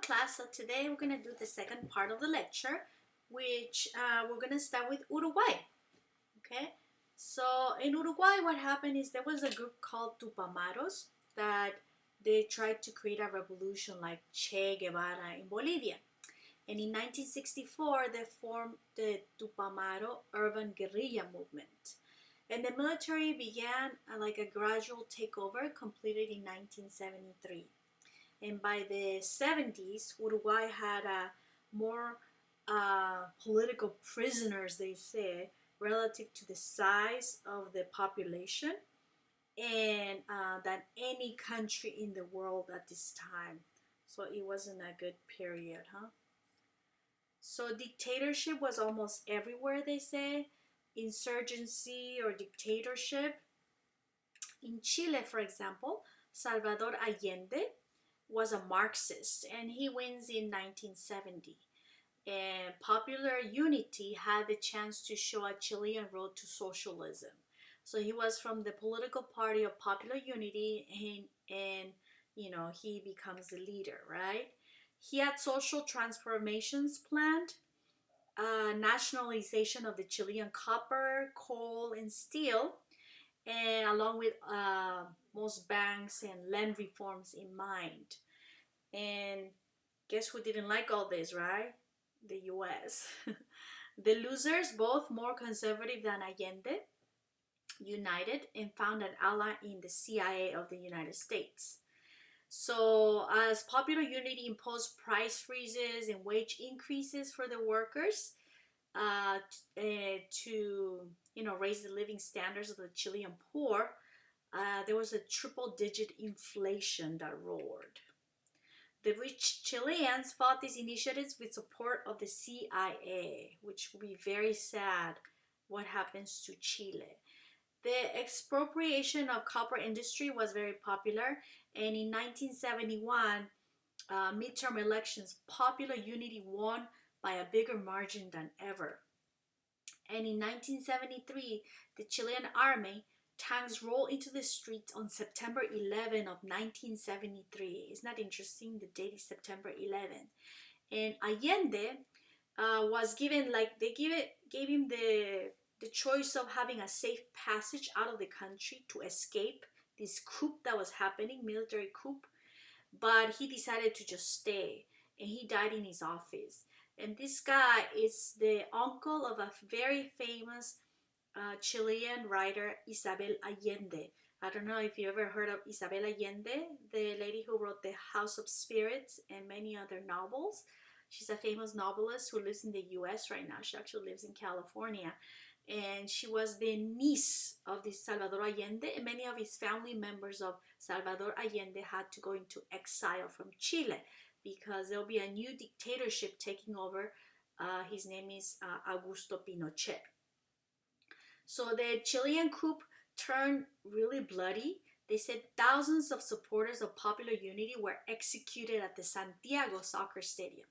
class. So today we're going to do the second part of the lecture, which we're going to start with Uruguay. Okay, so in Uruguay, what happened is there was a group called Tupamaros that they tried to create a revolution like Che Guevara in Bolivia. And in 1964, they formed the Tupamaro Urban Guerrilla Movement. And the military began like a gradual takeover completed in 1973. And by the 70s, Uruguay had more political prisoners, they say, relative to the size of the population and than any country in the world at this time. So it wasn't a good period, huh? So dictatorship was almost everywhere, they say. Insurgency or dictatorship. In Chile, for example, Salvador Allende was a Marxist and he wins in 1970. And Popular Unity had the chance to show a Chilean road to socialism. So he was from the political party of Popular Unity and he becomes the leader, right? He had social transformations planned, nationalization of the Chilean copper, coal, and steel, and along with most banks and land reforms in mind. And guess who didn't like all this, right? The US. The losers, both more conservative than Allende, united and found an ally in the CIA of the United States. So, as Popular Unity imposed price freezes and wage increases for the workers to raise the living standards of the Chilean poor, there was a triple-digit inflation that roared. The rich Chileans fought these initiatives with support of the CIA, which would be very sad what happens to Chile. The expropriation of copper industry was very popular, and in 1971 midterm elections, Popular Unity won by a bigger margin than ever. And in 1973, the Chilean army tanks rolled into the streets on September 11 of 1973. Isn't that interesting? The date is September 11. And Allende was given, like, gave him the choice of having a safe passage out of the country to escape this coup that was happening, military coup. But he decided to just stay, and he died in his office. And this guy is the uncle of a very famous Chilean writer, Isabel Allende. I don't know if you ever heard of Isabel Allende, the lady who wrote The House of Spirits and many other novels. She's a famous novelist who lives in the US right now. She actually lives in California. And she was the niece of this Salvador Allende, and many of his family members of Salvador Allende had to go into exile from Chile because there'll be a new dictatorship taking over. His name is Augusto Pinochet. So the Chilean coup turned really bloody. They said thousands of supporters of Popular Unity were executed at the Santiago soccer stadium.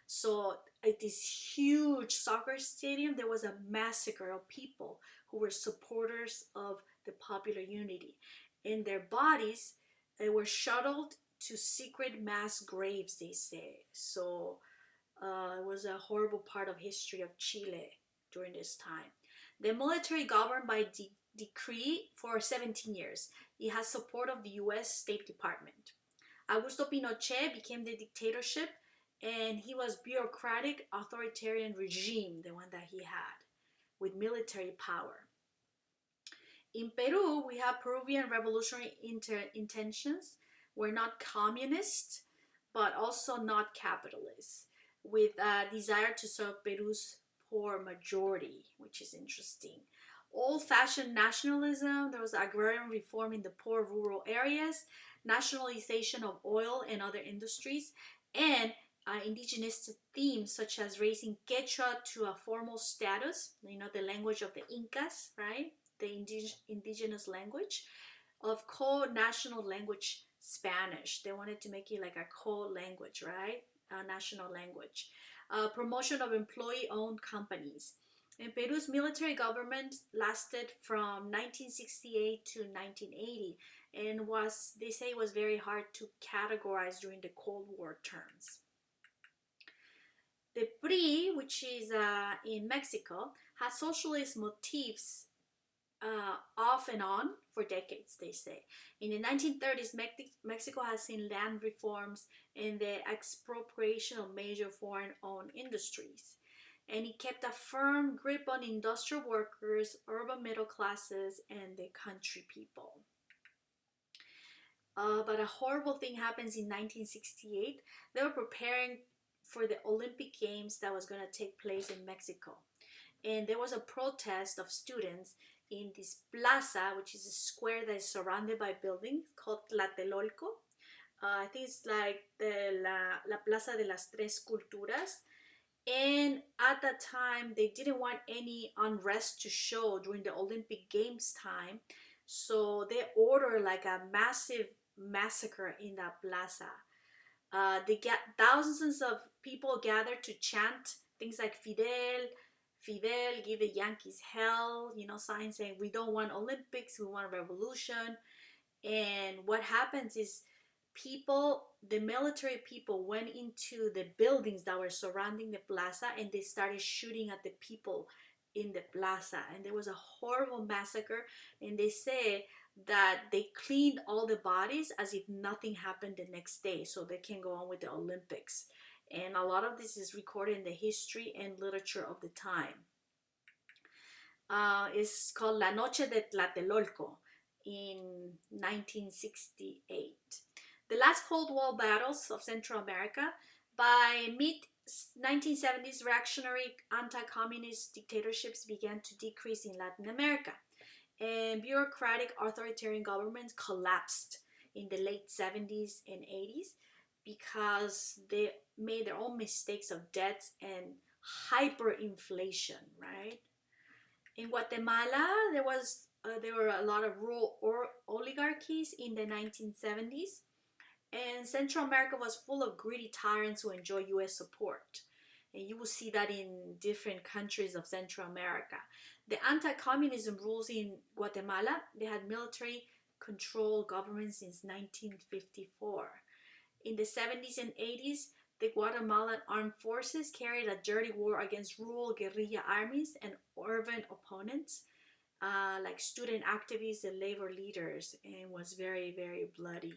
So at this huge soccer stadium, there was a massacre of people who were supporters of the Popular Unity. And their bodies, they were shuttled to secret mass graves, they say. So it was a horrible part of history of Chile during this time. The military governed by decree for 17 years. It has support of the US State Department. Augusto Pinochet became the dictatorship, and he was bureaucratic, authoritarian regime, the one that he had, with military power. In Peru, we have Peruvian revolutionary intentions. We're not communist, but also not capitalist, with a desire to serve Peru's poor majority, which is interesting. Old-fashioned nationalism, there was agrarian reform in the poor rural areas, nationalization of oil and other industries, and indigenous themes such as raising Quechua to a formal status, the language of the Incas, right? The indigenous language, of co-national language Spanish. They wanted to make it like a co-language, right? A national language. Promotion of employee-owned companies. And Peru's military government lasted from 1968 to 1980 and they say it was very hard to categorize during the Cold War terms. The PRI, which is in Mexico, has socialist motifs off and on for decades, they say. In the 1930s, Mexico has seen land reforms and the expropriation of major foreign owned industries. And it kept a firm grip on industrial workers, urban middle classes, and the country people. But a horrible thing happens in 1968. They were preparing for the Olympic Games that was going to take place in Mexico. And there was a protest of students in this plaza, which is a square that is surrounded by buildings called Tlatelolco. I think it's like la Plaza de las Tres Culturas. And at that time, they didn't want any unrest to show during the Olympic Games time. So they ordered like a massive massacre in that plaza. They get thousands of people gathered to chant things like Fidel, Fidel, give the Yankees hell, signs saying we don't want Olympics, we want a revolution. And what happens is the military people went into the buildings that were surrounding the plaza and they started shooting at the people in the plaza. And there was a horrible massacre. And they say that they cleaned all the bodies as if nothing happened the next day so they can go on with the Olympics. And a lot of this is recorded in the history and literature of the time. It's called La Noche de Tlatelolco in 1968. The last Cold War battles of Central America. By mid-1970s, reactionary anti-communist dictatorships began to decrease in Latin America, and bureaucratic authoritarian governments collapsed in the late 70s and 80s because they made their own mistakes of debts and hyperinflation, right? In Guatemala, there were a lot of rural oligarchies in the 1970s, and Central America was full of greedy tyrants who enjoy U.S. support. And you will see that in different countries of Central America. The anti-communism rules in Guatemala. They had military control government since 1954. In the 70s and 80s, the Guatemalan armed forces carried a dirty war against rural guerrilla armies and urban opponents, like student activists and labor leaders, and was very, very bloody.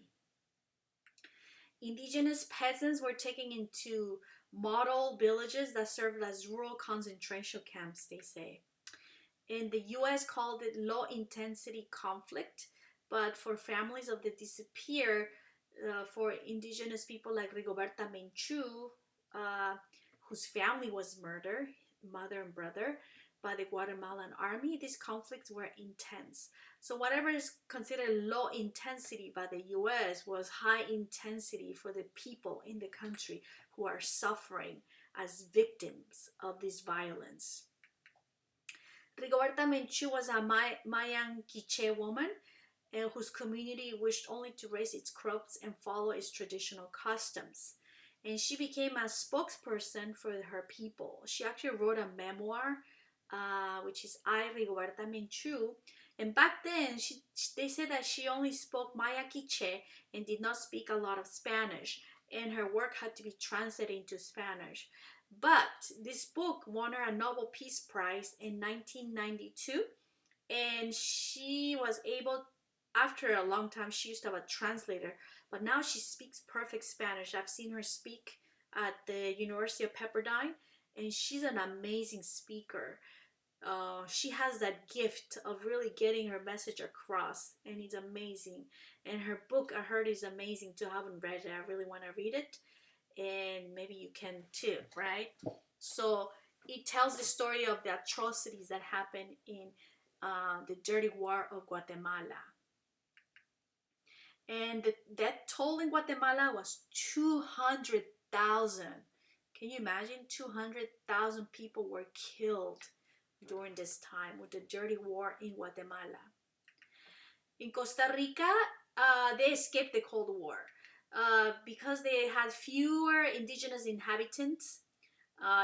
Indigenous peasants were taken into model villages that served as rural concentration camps, they say. And the US called it low intensity conflict, but for families of the disappeared, for indigenous people like Rigoberta Menchú, whose family was murdered, mother and brother, by the Guatemalan army, these conflicts were intense. So whatever is considered low intensity by the US was high intensity for the people in the country who are suffering as victims of this violence. Rigoberta Menchú was a Mayan Quiche woman whose community wished only to raise its crops and follow its traditional customs. And she became a spokesperson for her people. She actually wrote a memoir, which is I, Rigoberta Menchú. And back then, they said that she only spoke Maya Quiche and did not speak a lot of Spanish. And her work had to be translated into Spanish. But this book won her a Nobel Peace Prize in 1992. And she was able, after a long time, she used to have a translator. But now she speaks perfect Spanish. I've seen her speak at the University of Pepperdine. And she's an amazing speaker. She has that gift of really getting her message across, and it's amazing. And her book, I heard, is amazing too. I haven't read it. I really want to read it, and maybe you can too, right? So it tells the story of the atrocities that happened in the dirty war of Guatemala. And the death toll in Guatemala was 200,000. Can you imagine? 200,000 people were killed during this time with the dirty war in Guatemala. In Costa Rica, they escaped the Cold War because they had fewer indigenous inhabitants,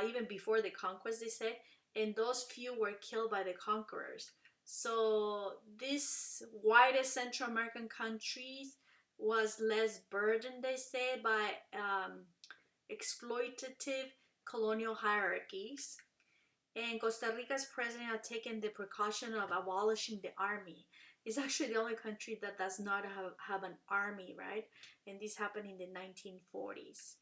even before the conquest, they say, and those few were killed by the conquerors. So this widest Central American countries was less burdened, they say, by exploitative colonial hierarchies. And Costa Rica's president had taken the precaution of abolishing the army. It's actually the only country that does not have an army, right? And this happened in the 1940s.